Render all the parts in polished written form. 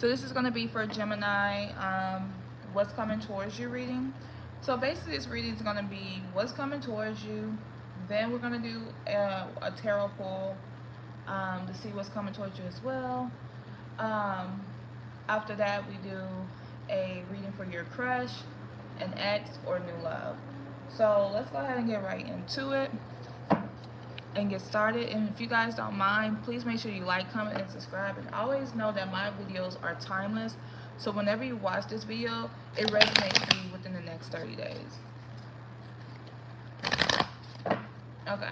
So this is going to be for Gemini, what's coming towards you reading. So basically this reading is going to be what's coming towards you. Then we're going to do a tarot pull to see what's coming towards you as well. Um, After that, we do a reading for your crush, an ex, or new love. So let's go ahead and get right into it and get started. And if you guys don't mind, please make sure you like, comment, and subscribe. And always know that my videos are timeless. So whenever you watch this video, it resonates with you within the next 30 days. Okay.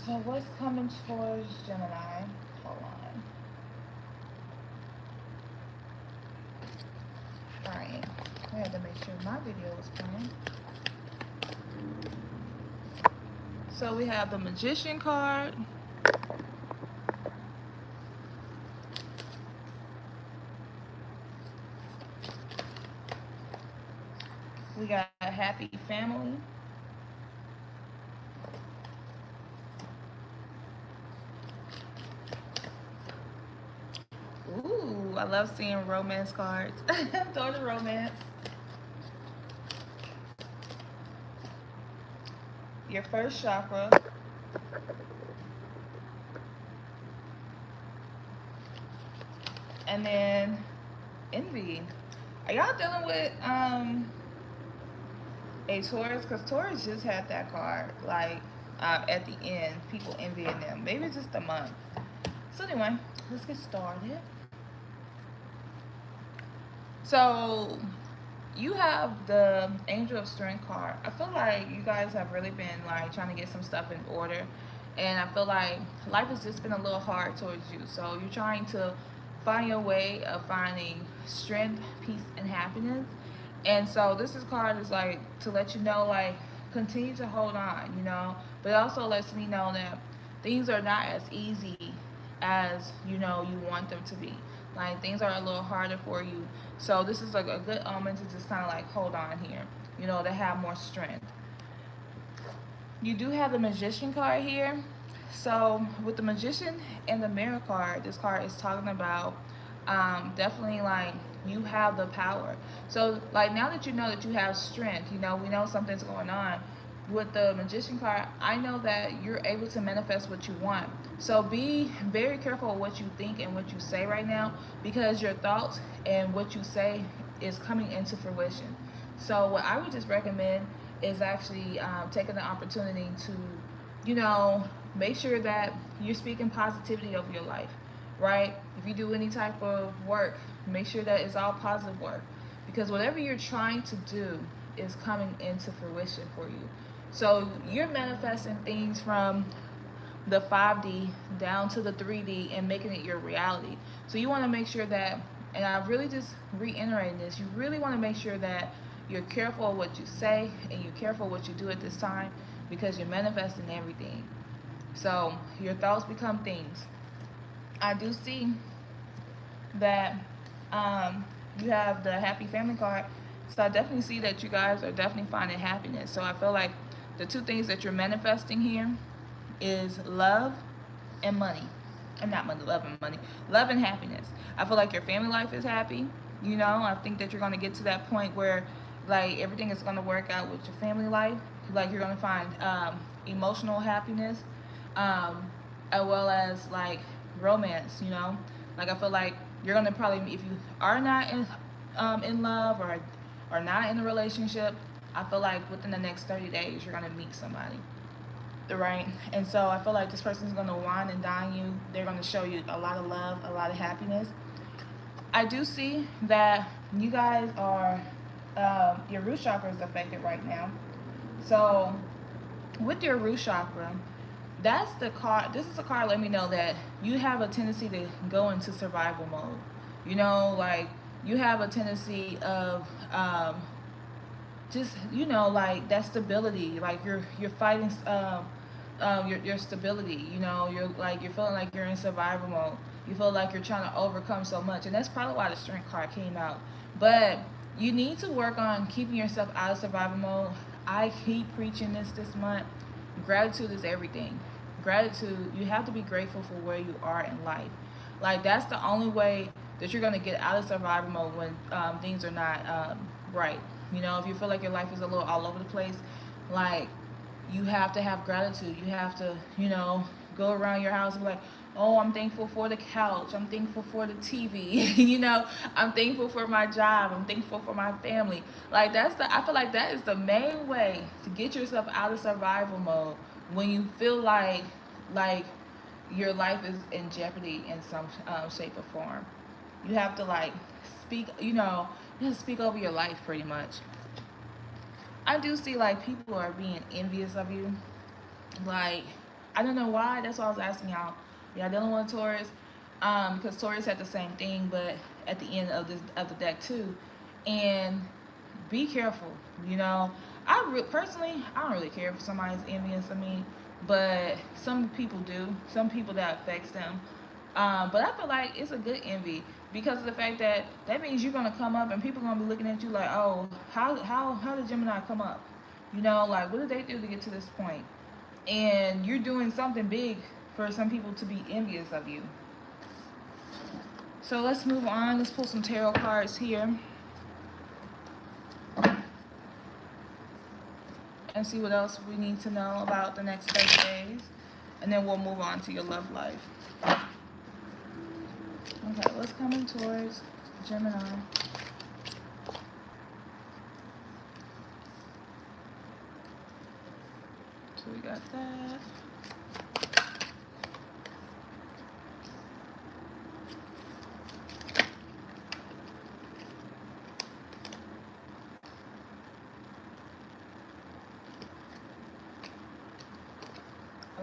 So what's coming towards Gemini? Hold on. Alright. I had to make sure my video was playing. So we have the Magician card. We got a happy family. Ooh, I love seeing romance cards. Throw the romance. Your first chakra. And then envy. Are y'all dealing with a Taurus? Because Taurus just had that card. Like at the end, people envying them. Maybe it's just a month. So anyway, let's get started. So you have the Angel of Strength card. I feel like you guys have really been like trying to get some stuff in order, and I feel like life has just been a little hard towards you. So you're trying to find your way of finding strength, peace, and happiness. And so this card is like to let you know, like, continue to hold on, you know. But it also lets me know that things are not as easy as you know you want them to be. Like things are a little harder for you. So this is like a good omen to just kind of like hold on here, you know, to have more strength. You do have the Magician card here. So with the Magician and the Mirror card, this card is talking about definitely like you have the power. So like now that you know that you have strength, you know, we know something's going on. With the Magician card, I know that you're able to manifest what you want. So be very careful of what you think and what you say right now, because your thoughts and what you say is coming into fruition. So what I would just recommend is actually taking the opportunity to, you know, make sure that you're speaking positivity over your life, right? If you do any type of work, make sure that it's all positive work, because whatever you're trying to do is coming into fruition for you. So you're manifesting things from the 5D down to the 3D and making it your reality. So you want to make sure that, and I really just reiterating this, you really want to make sure that you're careful of what you say and you're careful what you do at this time, because you're manifesting everything. So your thoughts become things. I do see that you have the happy family card. So I definitely see that you guys are definitely finding happiness. So I feel like the two things that you're manifesting here is love and money. And not money, love and money. Love and happiness. I feel like your family life is happy. You know, I think that you're going to get to that point where like everything is going to work out with your family life. Like you're going to find emotional happiness, as well as like romance, you know. Like I feel like you're going to probably, if you are not in love or not in a relationship, I feel like within the next 30 days you're going to meet somebody, right? And so I feel like this person's going to wine and dine you. They're going to show you a lot of love, a lot of happiness. I do see that you guys are, your root chakra is affected right now. So with your root chakra, that's the card. This is a card let me know that you have a tendency to go into survival mode. You know, like you have a tendency of just, you know, like that stability. Like you're fighting your stability. You know, you're feeling like you're in survival mode. You feel like you're trying to overcome so much, and that's probably why the Strength card came out. But you need to work on keeping yourself out of survival mode. I keep preaching this month. Gratitude is everything. gratitude, you have to be grateful for where you are in life. Like that's the only way that you're gonna get out of survival mode when things are not right. You know, if you feel like your life is a little all over the place, like you have to have gratitude. You have to, you know, go around your house and be like, oh, I'm thankful for the couch. I'm thankful for the TV. You know, I'm thankful for my job. I'm thankful for my family. Like I feel like that is the main way to get yourself out of survival mode when you feel like your life is in jeopardy in some shape or form. You have to like speak, you know, you have to speak over your life pretty much. I do see like people are being envious of you. Like, I don't know why. That's why I was asking y'all. Y'all dealing with Taurus? Because Taurus had the same thing, but at the end of the deck too. And be careful. You know, personally, I don't really care if somebody's envious of me, but some people do. Some people that affects them. But I feel like it's a good envy because of the fact that that means you're gonna come up and people are gonna be looking at you like, oh, how did Gemini come up? You know, like what did they do to get to this point? And you're doing something big for some people to be envious of you. So let's move on. Let's pull some tarot cards here and see what else we need to know about the next 30 days. And then we'll move on to your love life. Okay, what's coming towards Gemini? So we got that.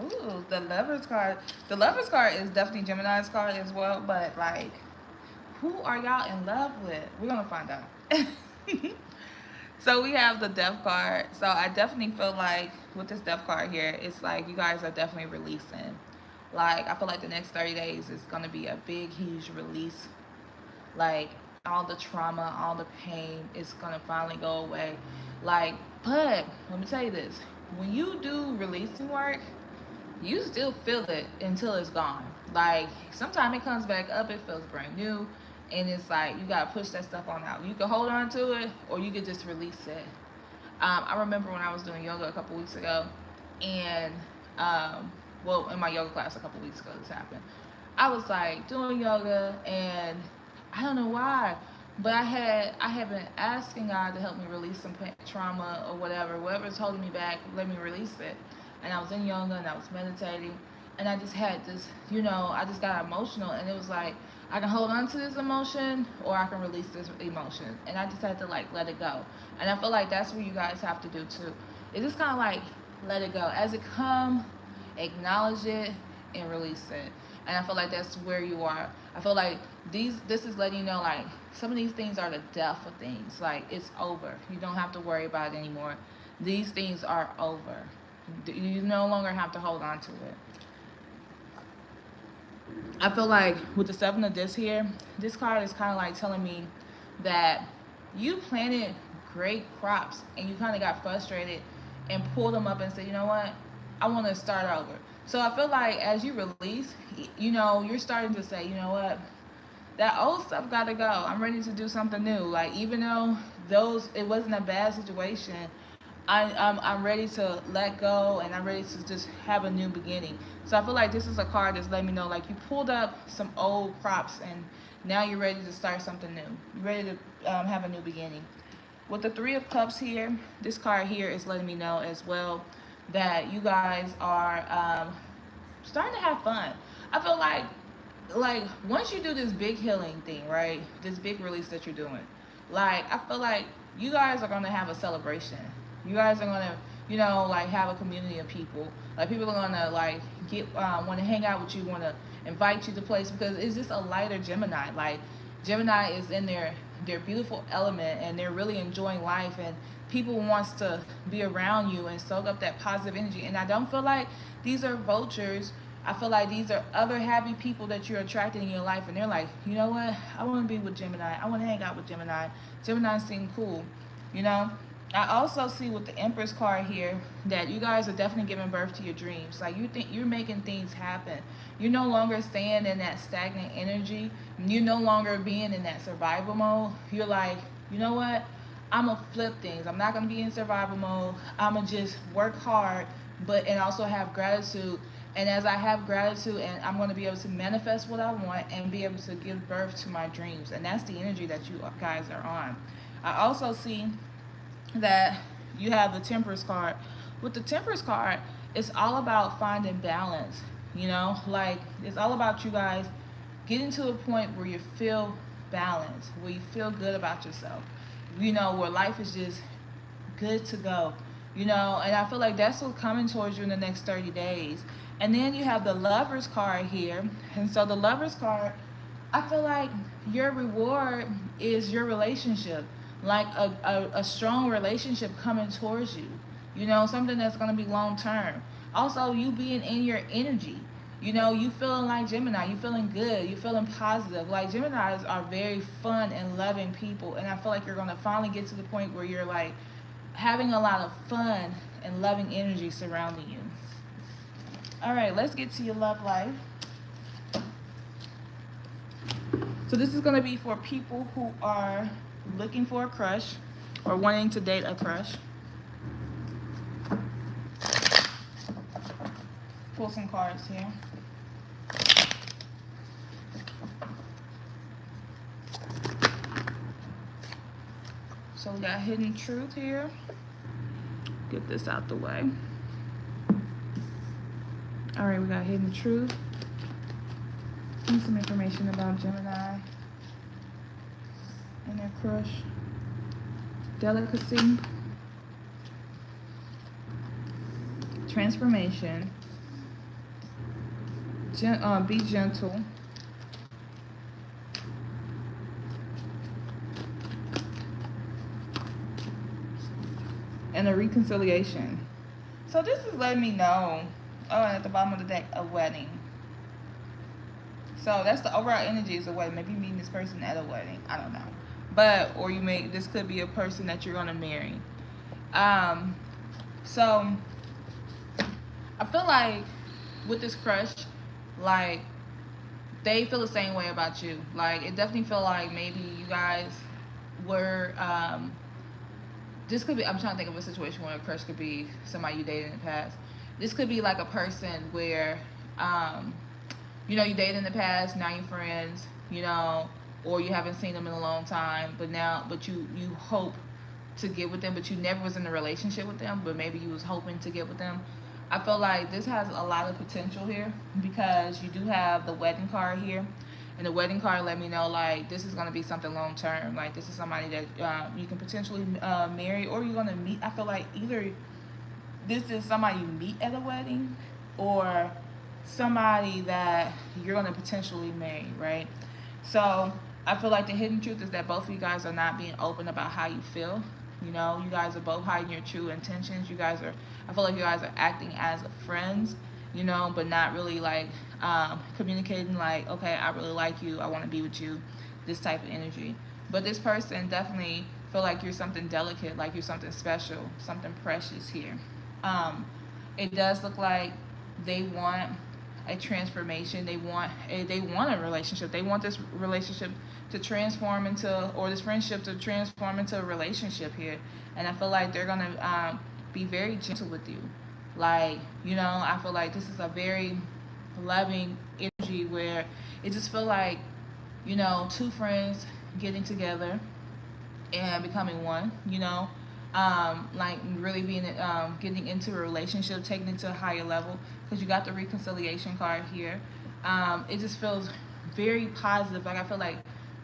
Ooh, the Lover's card. The Lover's card is definitely Gemini's card as well, but like, who are y'all in love with? We're gonna find out. So we have the Death card. So I definitely feel like with this Death card here, it's like you guys are definitely releasing. Like I feel like the next 30 days is gonna be a big, huge release. Like all the trauma, all the pain is gonna finally go away. Like, but let me tell you this: when you do releasing work, you still feel it until it's gone. Like sometimes it comes back up, it feels brand new, and it's like you gotta push that stuff on out. You can hold on to it, or you can just release it. I remember when I was doing yoga a couple weeks ago, and well, in my yoga class a couple weeks ago, this happened. I was like doing yoga, and I don't know why, but I had been asking God to help me release some trauma or whatever's holding me back, let me release it. And I was in yoga and I was meditating, and I just had this, you know, I just got emotional, and it was like I can hold on to this emotion or I can release this emotion, and I just had to like let it go. And I feel like that's what you guys have to do too. It's just kind of like let it go as it come, acknowledge it and release it. And I feel like that's where you are. I feel like this is letting you know like some of these things are the death of things. Like it's over. You don't have to worry about it anymore. These things are over. You no longer have to hold on to it. I feel like with the Seven of Discs here, this card is kind of like telling me that you planted great crops and you kind of got frustrated and pulled them up and said, you know what, I want to start over. So I feel like as you release, you know, you're starting to say, you know what, that old stuff got to go. I'm ready to do something new. Like even though it wasn't a bad situation, I'm ready to let go, and I'm ready to just have a new beginning. So I feel like this is a card that's letting me know like you pulled up some old crops and now you're ready to start something new. You're ready to have a new beginning. With the Three of Cups here, this card here is letting me know as well that you guys are starting to have fun. I feel like once you do this big healing thing, right? This big release that you're doing, like I feel like you guys are gonna have a celebration. You guys are gonna, you know, like have a community of people. Like people are gonna like want to hang out with you, want to invite you to places because it's just a lighter Gemini. Like Gemini is in their beautiful element and they're really enjoying life, and people wants to be around you and soak up that positive energy. And I don't feel like these are vultures. I feel like these are other happy people that you're attracting in your life, and they're like, you know what, I want to be with Gemini. I want to hang out with Gemini. Gemini seem cool, you know. I also see with the Empress card here that you guys are definitely giving birth to your dreams. Like you think you're making things happen. You're no longer staying in that stagnant energy. You're no longer being in that survival mode. You're like, you know what? I'm gonna flip things. I'm not gonna be in survival mode. I'm gonna just work hard, but and also have gratitude. And as I have gratitude, and I'm gonna be able to manifest what I want and be able to give birth to my dreams. And that's the energy that you guys are on. I also see that you have the Temperance card. With the Temperance card, it's all about finding balance. You know, like it's all about you guys getting to a point where you feel balanced, where you feel good about yourself. You know, where life is just good to go. You know, and I feel like that's what's coming towards you in the next 30 days. And then you have the Lovers card here. And so the Lovers card, I feel like your reward is your relationship, like a strong relationship coming towards you. You know, something that's going to be long term. Also, you being in your energy. You know, you feeling like Gemini, you feeling good, you feeling positive. Like Geminis are very fun and loving people, and I feel like you're going to finally get to the point where you're like having a lot of fun and loving energy surrounding you. All right, let's get to your love life. So this is going to be for people who are looking for a crush or wanting to date a crush. Pull some cards here. So we got Hidden Truth here. Get this out the way. All right, we got Hidden Truth. Need some information about Gemini and their crush. Delicacy. Transformation. Be gentle. And a reconciliation. So this is letting me know, oh, and at the bottom of the deck, a wedding. So that's the overall energy is a wedding. Maybe meeting this person at a wedding. I don't know. But, or you may, this could be a person that you're going to marry. So I feel like with this crush, like they feel the same way about you. Like it definitely feel like maybe you guys were, this could be, I'm trying to think of a situation where a crush could be somebody you dated in the past. This could be like a person where, you know, you dated in the past, now you're friends, you know, or you haven't seen them in a long time, but you hope to get with them, but you never was in a relationship with them, but maybe you was hoping to get with them. I feel like this has a lot of potential here because you do have the wedding card here. And the wedding card let me know like this is going to be something long term. Like this is somebody that you can potentially marry or you're going to meet. I feel like either this is somebody you meet at a wedding or somebody that you're going to potentially marry, right? So I feel like the hidden truth is that both of you guys are not being open about how you feel. You know, you guys are both hiding your true intentions. You guys are, I feel like you guys are acting as friends, you know, but not really like communicating like, okay, I really like you, I want to be with you, this type of energy. But this person definitely feel like you're something delicate, like you're something special, something precious here. It does look like they want a transformation. They want a relationship. They want this relationship to transform into, or this friendship to transform into a relationship here. And I feel like they're gonna be very gentle with you. Like, you know, I feel like this is a very loving energy where it just feel like, you know, two friends getting together and becoming one, you know, like really being getting into a relationship, taking it to a higher level, because you got the reconciliation card here. It just feels very positive. Like I feel like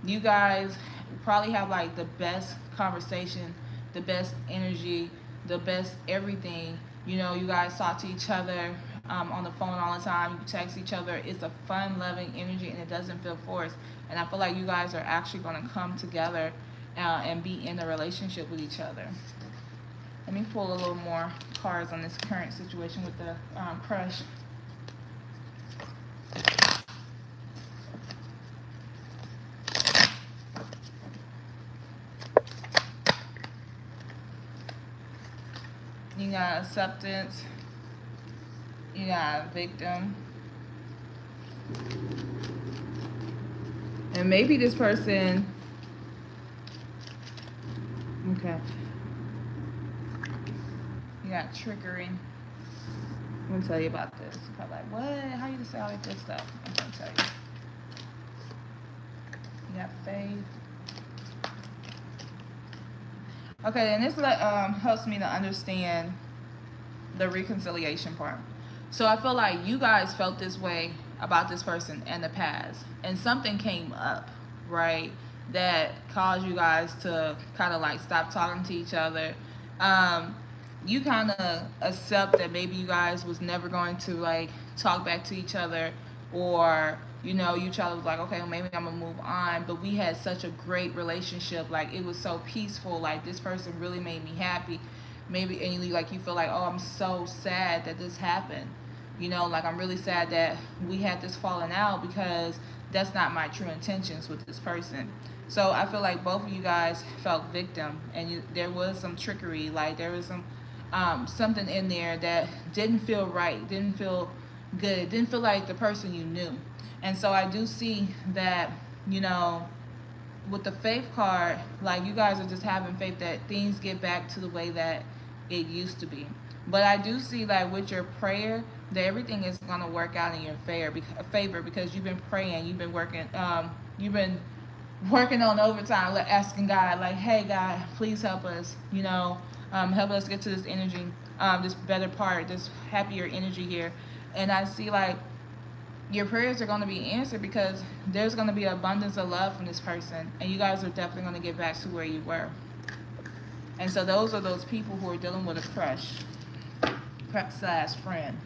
you guys probably have like the best conversation, the best energy, the best everything. You know, you guys talk to each other on the phone all the time. You text each other. It's a fun, loving energy, and it doesn't feel forced. And I feel like you guys are actually going to come together and be in a relationship with each other. Let me pull a little more cards on this current situation with the crush. You got acceptance. You got victim. And maybe this person, okay. You got trickery. I'm gonna tell you about this. You're probably like, what? How you just say all that good stuff? I'm gonna tell you. You got faith. Okay, and this helps me to understand the reconciliation part. So I feel like you guys felt this way about this person in the past, and something came up, right, that caused you guys to kind of like stop talking to each other. You kind of accept that maybe you guys was never going to like talk back to each other, or you know, you try to like, okay, well, maybe I'm gonna move on, but we had such a great relationship, like it was so peaceful, like this person really made me happy, maybe, and you like, you feel like, oh, I'm so sad that this happened, you know, like I'm really sad that we had this falling out, because that's not my true intentions with this person. So I feel like both of you guys felt victim, and there was some trickery, like there was some something in there that didn't feel right, didn't feel good, didn't feel like the person you knew. And so I do see that, you know, with the faith card, like you guys are just having faith that things get back to the way that it used to be. But I do see like with your prayer that everything is going to work out in your favor, because you've been praying, you've been working on overtime, asking God, like, hey God, please help us, you know, help us get to this energy, this better part, this happier energy here. And I see like your prayers are going to be answered, because there's going to be abundance of love from this person, and you guys are definitely going to get back to where you were. And so those are those people who are dealing with a crush / friend.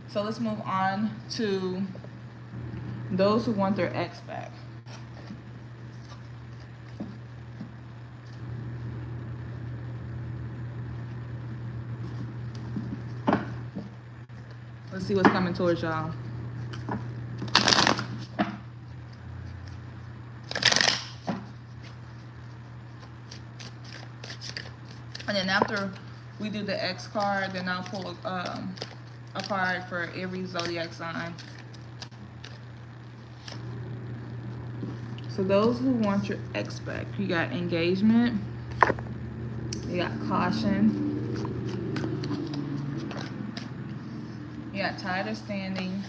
So let's move on to those who want their ex back. Let's see what's coming towards y'all. And then after we do the X card, then I'll pull a card for every zodiac sign. So those who want your X back, you got engagement, you got caution, you got tired of standing,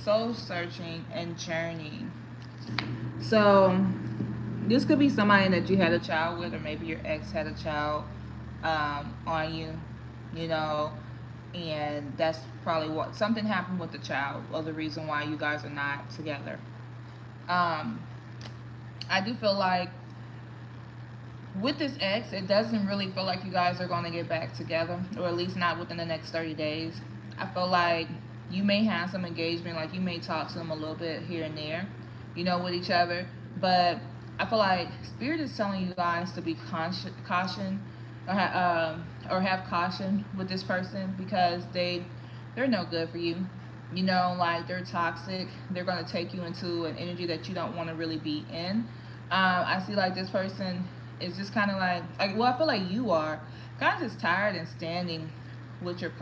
soul searching, and journeying. So this could be somebody that you had a child with, or maybe your ex had a child on you, you know, and that's probably what something happened with the child, or the reason why you guys are not together. I do feel like with this ex, it doesn't really feel like you guys are going to get back together, or at least not within the next 30 days. I feel like you may have some engagement, like you may talk to them a little bit here and there, you know, with each other, but I feel like Spirit is telling you guys to be caution, or have caution with this person, because they're no good for you. You know, like they're toxic. They're going to take you into an energy that you don't want to really be in. I see like this person is just kind of like, well, I feel like you are kind of just tired and standing with your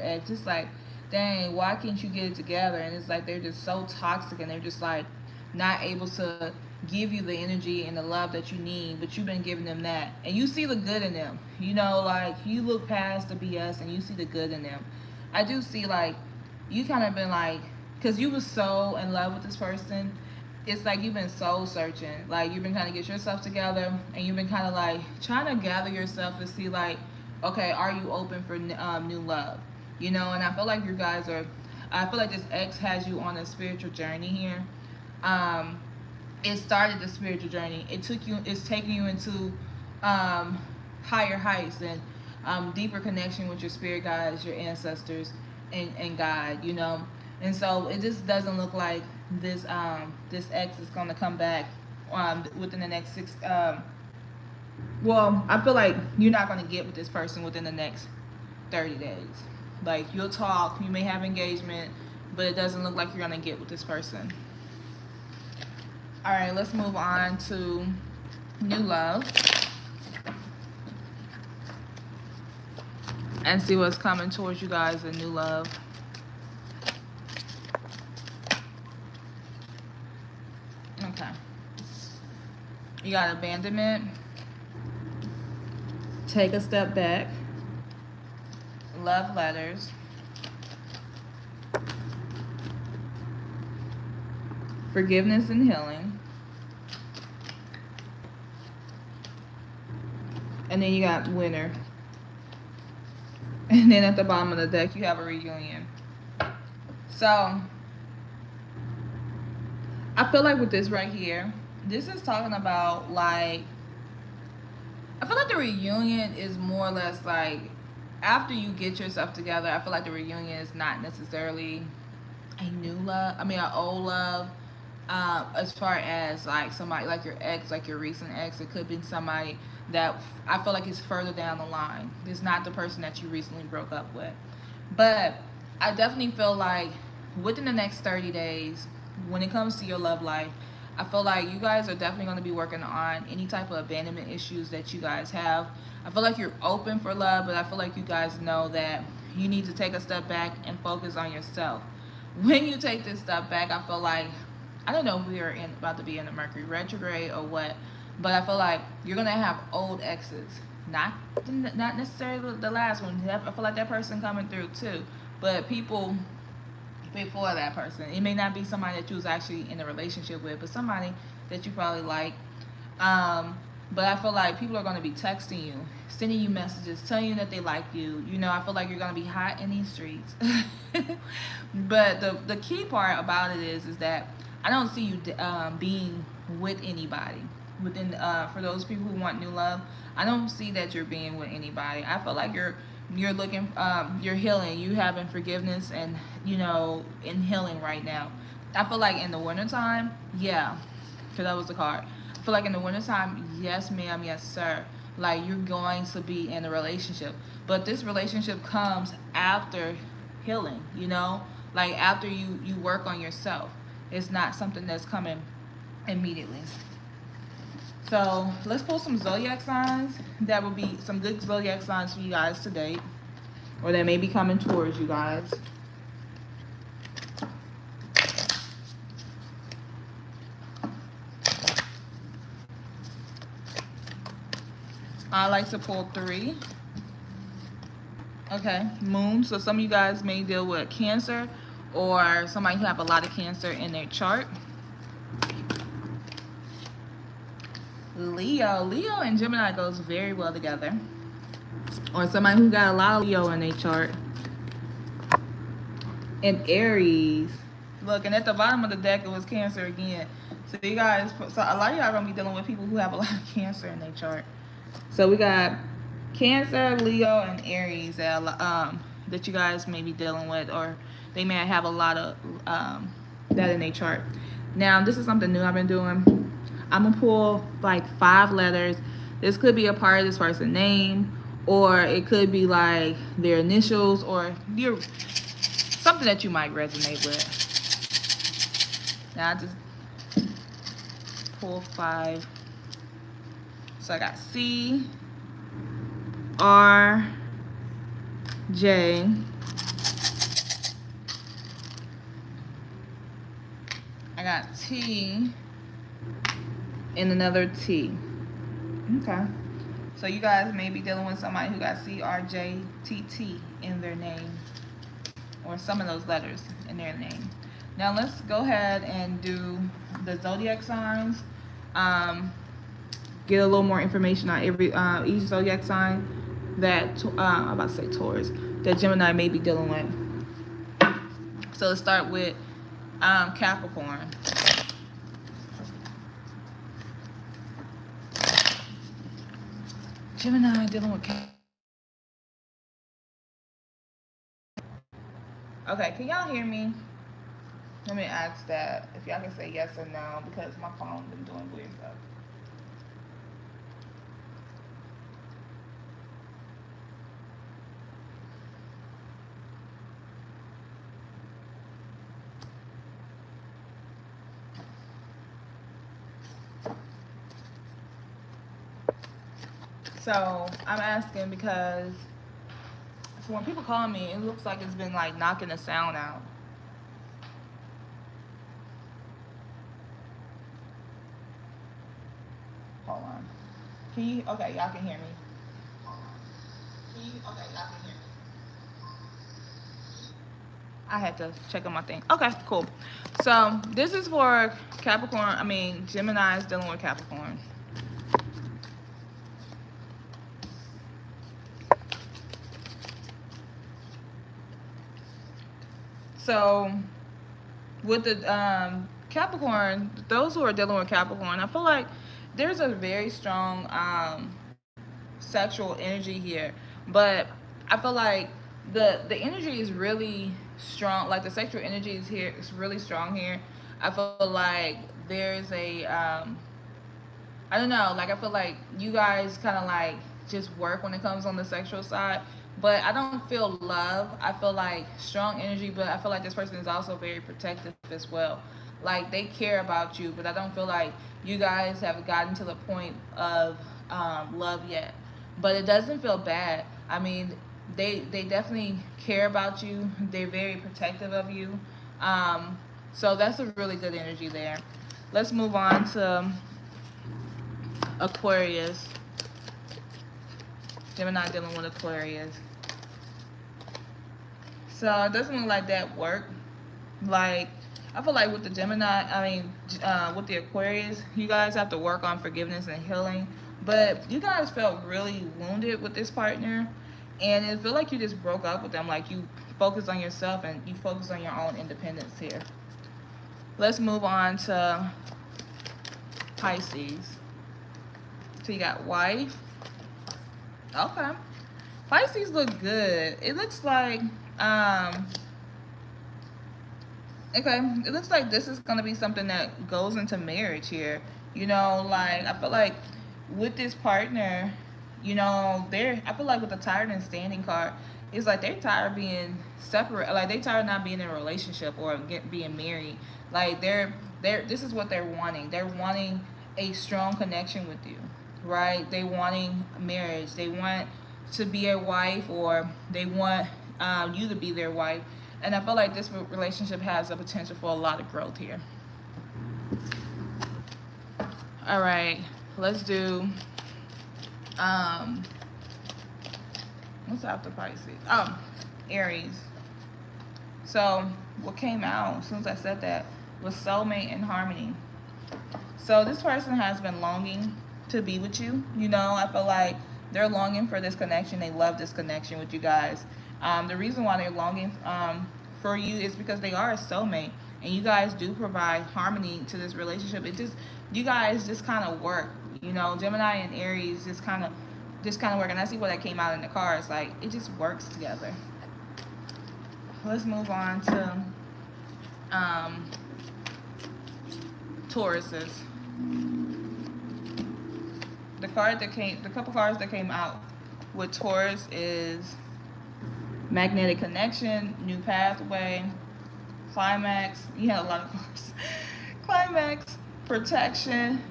ex. Just like, dang, why can't you get it together? And it's like they're just so toxic, and they're just like not able to give you the energy and the love that you need, but you've been giving them that, and you see the good in them, you know, like you look past the BS and you see the good in them. I do see like you kind of been like, because you was so in love with this person, it's like you've been soul searching, like you've been trying to get yourself together, and you've been kind of like trying to gather yourself to see like, okay, are you open for new love, you know? And I feel like I feel like this ex has you on a spiritual journey here. It started the spiritual journey. It's taking you into higher heights and deeper connection with your spirit guides, your ancestors, and God, you know. And so it just doesn't look like this ex is gonna come back within the next well, I feel like you're not gonna get with this person within the next 30 days. Like you'll talk, you may have engagement, but it doesn't look like you're gonna get with this person. All right, let's move on to new love. and see what's coming towards you guys in new love. Okay. You got abandonment. Take a step back. Love letters. Forgiveness and healing. And then you got winner. And then at the bottom of the deck, you have a reunion. So, I feel like with this right here, this is talking about like, I feel like the reunion is more or less like after you get yourself together. I feel like the reunion is not necessarily a new love. I mean, an old love. As far as like somebody like your ex, like your recent ex, it could be somebody that I feel like is further down the line. It's not the person that you recently broke up with. But I definitely feel like within the next 30 days, when it comes to your love life, I feel like you guys are definitely going to be working on any type of abandonment issues that you guys have. I feel like you're open for love, but I feel like you guys know that you need to take a step back and focus on yourself. When you take this step back, I feel like, I don't know if we are about to be in a Mercury retrograde or what, but I feel like you're gonna have old exes, not necessarily the last one. I feel like that person coming through too, but people before that person. It may not be somebody that you was actually in a relationship with, but somebody that you probably like. But I feel like people are going to be texting you, sending you messages, telling you that they like you. You know, I feel like you're going to be hot in these streets. But the key part about it is that I don't see you being with anybody. Within for those people who want new love, I don't see that you're being with anybody. I feel like you're looking you're healing, you having forgiveness and you know in healing right now. I feel like in the wintertime, yeah, because that was the card. I feel like in the wintertime, yes ma'am, yes sir, like you're going to be in a relationship, but this relationship comes after healing, you know, like after you work on yourself. It's not something that's coming immediately. So let's pull some zodiac signs. That would be some good zodiac signs for you guys to date, or that may be coming towards you guys. I like to pull 3. Okay, moon. So some of you guys may deal with Cancer, or somebody who have a lot of Cancer in their chart. Leo and Gemini goes very well together, or somebody who got a lot of Leo in their chart. And Aries. Look, and at the bottom of the deck, it was Cancer again. So you guys, so a lot of y'all are gonna be dealing with people who have a lot of Cancer in their chart. So we got Cancer, Leo, and Aries that you guys may be dealing with, or they may have a lot of that in their chart. Now, this is something new I've been doing. I'm gonna pull like 5 letters. This could be a part of this person's name, or it could be like their initials, or something that you might resonate with. Now I just pull 5. So I got C, R, J, I got T, and another T. Okay. So you guys may be dealing with somebody who got C, R, J, T, T in their name, or some of those letters in their name. Now let's go ahead and do the zodiac signs. Get a little more information on each zodiac sign that I'm about to say Taurus, that Gemini may be dealing with. So let's start with Capricorn. Gemini dealing with Capricorn. Okay, can y'all hear me? Let me ask that if y'all can say yes or no, because my phone been doing weird stuff. So I'm asking because So when people call me, it looks like it's been like knocking the sound out. Hold on. Can you? Okay, y'all can hear me. Can you? Okay, y'all can hear me. I had to check on my thing. Okay, cool. So this is for Capricorn. I mean, Gemini is dealing with Capricorn. So with the Capricorn, those who are dealing with Capricorn, I feel like there's a very strong sexual energy here, but I feel like the energy is really strong. Like the sexual energy is here, it's really strong here. I feel like there's a I don't know, like I feel like you guys kind of like just work when it comes on the sexual side, but I don't feel love. I feel like strong energy, but I feel like this person is also very protective as well. Like they care about you, but I don't feel like you guys have gotten to the point of love yet. But it doesn't feel bad. I mean, they definitely care about you. They're very protective of you. So that's a really good energy there. Let's move on to Aquarius. Gemini dealing with Aquarius. So it doesn't look like that work. Like I feel like with the Gemini, I mean, with the Aquarius, you guys have to work on forgiveness and healing. But you guys felt really wounded with this partner, and it feel like you just broke up with them. Like you focus on yourself and you focus on your own independence here. Let's move on to Pisces. So you got wife. Okay. Pisces look good. It looks like okay, it looks like this is gonna be something that goes into marriage here. You know, like I feel like with this partner, you know, they're I feel like with the tired and standing card, it's like they're tired of being separate, like they tired of not being in a relationship or being married. Like they're this is what they're wanting. They're wanting a strong connection with you, right? They wanting marriage. They want to be a wife, or they want you to be their wife. And I feel like this relationship has a potential for a lot of growth here. All right, let's do um what's after Pisces? Oh, Aries. So what came out as soon as I said that was soulmate and harmony. So this person has been longing to be with you. You know, I feel like they're longing for this connection. They love this connection with you guys. The reason why they're longing for you is because they are a soulmate, and you guys do provide harmony to this relationship. It just you guys just kind of work. You know, Gemini and Aries just kind of work. And I see what that came out in the cards. Like it just works together. Let's move on to um, Tauruses. The couple cards that came out with Taurus is magnetic connection, new pathway, climax. You had a lot of cards. Climax, protection,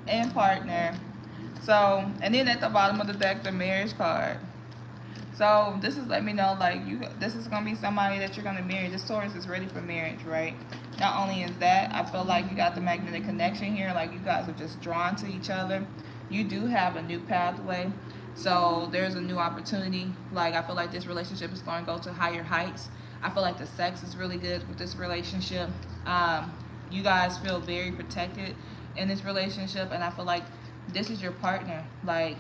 and partner. So, and then at the bottom of the deck, the marriage card. So this is letting me know like this is gonna be somebody that you're gonna marry. This Taurus is ready for marriage, right? Not only is that, I feel like you got the magnetic connection here, like you guys are just drawn to each other. You do have a new pathway. So there's a new opportunity. Like I feel like this relationship is gonna go to higher heights. I feel like the sex is really good with this relationship. You guys feel very protected in this relationship, and I feel like this is your partner. Like,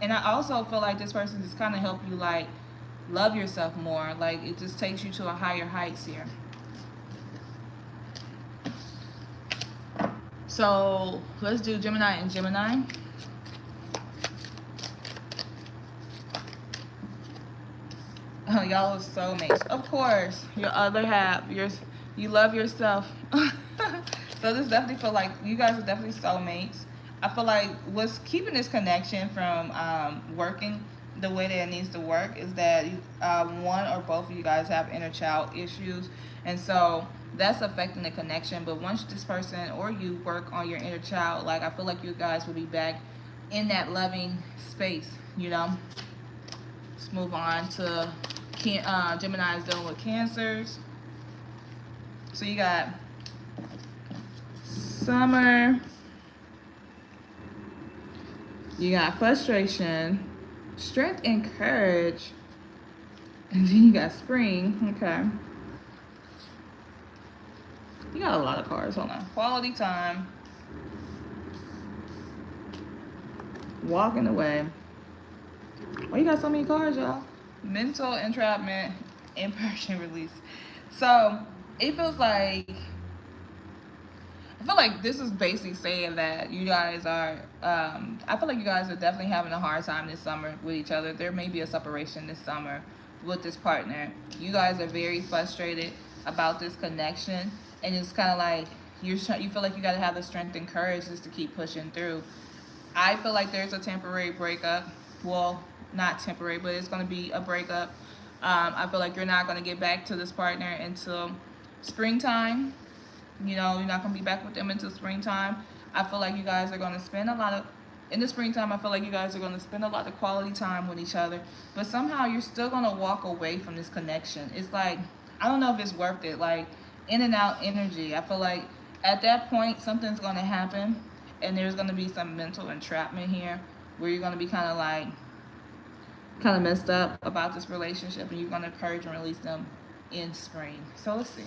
and I also feel like this person just kind of help you like love yourself more. Like it just takes you to a higher heights here. So let's do Gemini and Gemini. Oh, y'all are soulmates. Of course, your other half, you love yourself. So this definitely feel like you guys are definitely soulmates. I feel like what's keeping this connection from working the way that it needs to work is that one or both of you guys have inner child issues, and so that's affecting the connection. But once this person or you work on your inner child, like I feel like you guys will be back in that loving space. You know. Let's move on to Gemini is dealing with cancers. So you got summer, you got frustration, strength and courage, and then you got spring. Okay. You got a lot of cards. Hold on. Quality time, walking away. Why you got so many cards, y'all? Mental entrapment, imperfection release. So it feels like, I feel like this is basically saying that you guys are, I feel like you guys are definitely having a hard time this summer with each other. There may be a separation this summer with this partner. You guys are very frustrated about this connection, and it's kind of like you feel like you got to have the strength and courage just to keep pushing through. I feel like there's a temporary breakup. Well, not temporary, but it's going to be a breakup. I feel like you're not going to get back to this partner until springtime. You know, you're not going to be back with them until springtime. I feel like you guys are going to spend a lot of, in the springtime, I feel like you guys are going to spend a lot of quality time with each other. But somehow you're still going to walk away from this connection. It's like, I don't know if it's worth it. Like, in and out energy. I feel like at that point, something's going to happen. And there's going to be some mental entrapment here where you're going to be kind of messed up about this relationship. And you're going to purge and release them in spring. So let's see.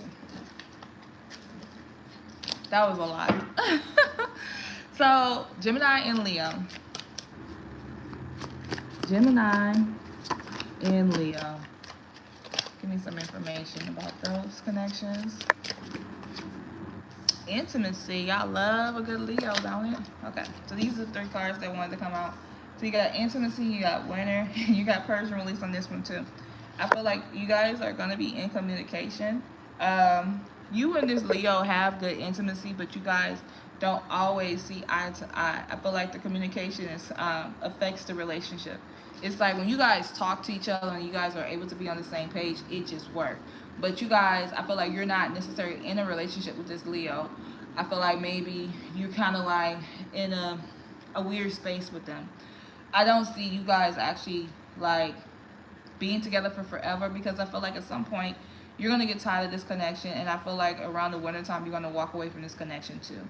That was a lot. So, Gemini and Leo. Gemini and Leo. Give me some information about those connections. Intimacy. Y'all love a good Leo, don't it? Okay. So, these are the 3 cards that wanted to come out. So, you got intimacy, you got winter, you got purge and release on this one, too. I feel like you guys are going to be in communication. You and this Leo have good intimacy, but you guys don't always see eye to eye. I feel like the communication affects the relationship. It's like when you guys talk to each other and you guys are able to be on the same page, it just works. But you guys, I feel like you're not necessarily in a relationship with this Leo. I feel like maybe you're kind of like in a weird space with them. I don't see you guys actually like being together for forever, because I feel like at some point you're going to get tired of this connection, and I feel like around the winter time you're going to walk away from this connection too.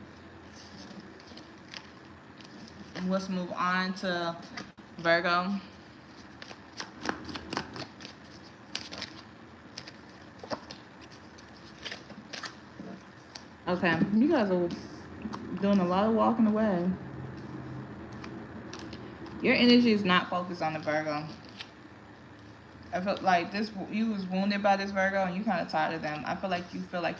Let's move on to Virgo. Okay, you guys are doing a lot of walking away. Your energy is not focused on the Virgo. I felt like you was wounded by this Virgo, and you kind of tired of them. I feel like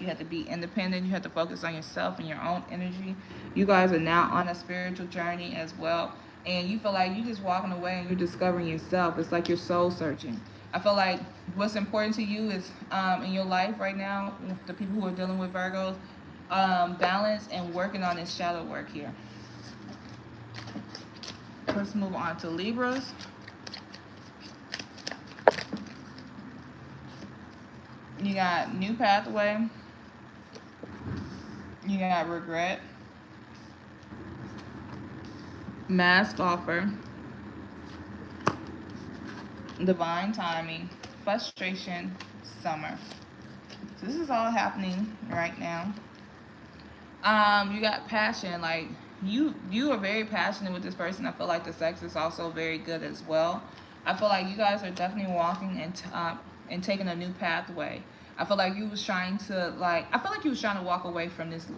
you had to be independent. You had to focus on yourself and your own energy. You guys are now on a spiritual journey as well, and you feel like you're just walking away and you're discovering yourself. It's like you're soul searching. I feel like what's important to you is in your life right now, the people who are dealing with Virgos, balance and working on this shadow work here. Let's move on to Libras. You got new pathway. You got regret. Mask offer. Divine timing. Frustration. Summer. So this is all happening right now. You got passion. Like you are very passionate with this person. I feel like the sex is also very good as well. I feel like you guys are definitely walking and taking a new pathway. I feel like you was trying to walk away from this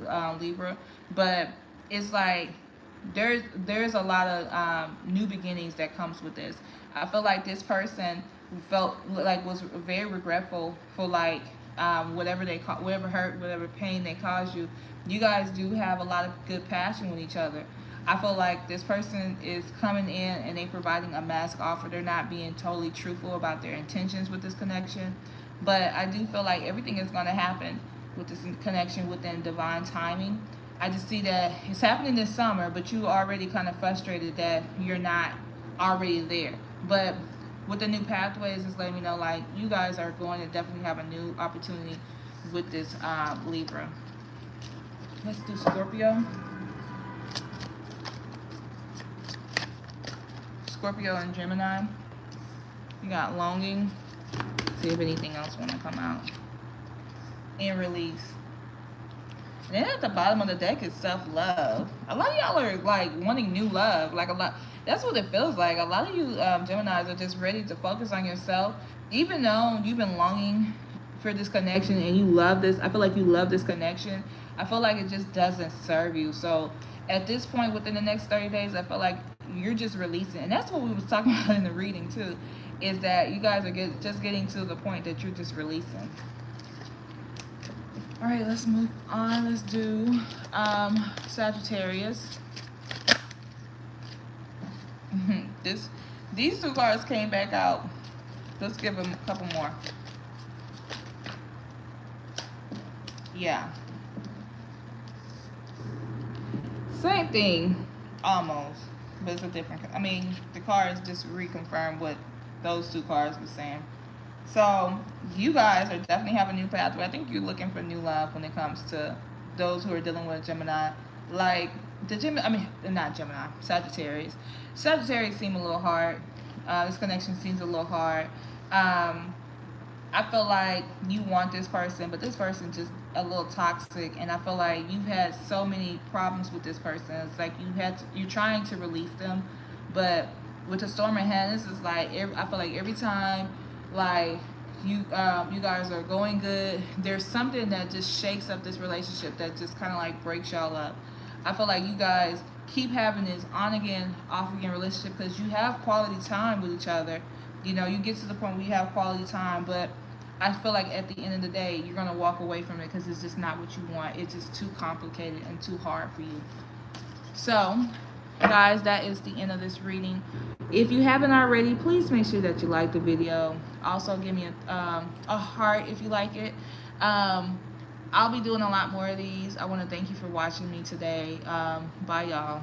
Libra, but it's like there's a lot of new beginnings that comes with this. I feel like this person was very regretful for whatever hurt, whatever pain they caused you. You guys do have a lot of good passion with each other. I feel like this person is coming in and they providing a mask offer. They're not being totally truthful about their intentions with this connection. But I do feel like everything is going to happen with this connection within divine timing. I just see that it's happening this summer, but you already kind of frustrated that you're not already there. But with the new pathways, it's letting me know like you guys are going to definitely have a new opportunity with this Libra. Let's do Scorpio. Scorpio and Gemini. You got longing, See if anything else want to come out and release. And then at the bottom of the deck is self-love. A lot of y'all are like wanting new love. Like a lot, that's what it feels like. A lot of you Geminis are just ready to focus on yourself. Even though you've been longing for this connection and you love this, I feel like you love this connection. I feel like it just doesn't serve you. So at this point within the next 30 days, I feel like you're just releasing. And that's what we was talking about in the reading too, is that you guys are just getting to the point that you're just releasing. All right, let's move on. Let's do Sagittarius. These two cards came back out. Let's give them a couple more. Yeah. Same thing, almost, but it's a different. I mean, the cards just reconfirm what those two cards were saying. So you guys are definitely have a new pathway. I think you're looking for new love when it comes to those who are dealing with Gemini. Like the Gemini, I mean not Gemini, Sagittarius. Sagittarius seem a little hard. This connection seems a little hard. I feel like you want this person, but this person just a little toxic, and I feel like you've had so many problems with this person. It's like you're trying to release them, but with the Storm in hand, this is like I feel like every time like you guys are going good, there's something that just shakes up this relationship that just kind of like breaks y'all up. I feel like you guys keep having this on again, off again relationship because you have quality time with each other. You know, you get to the point where you have quality time, but I feel like at the end of the day, you're going to walk away from it because it's just not what you want. It's just too complicated and too hard for you. So, guys, that is the end of this reading. If you haven't already, please make sure that you like the video. Also, give me a heart if you like it. I'll be doing a lot more of these. I want to thank you for watching me today. Bye, y'all.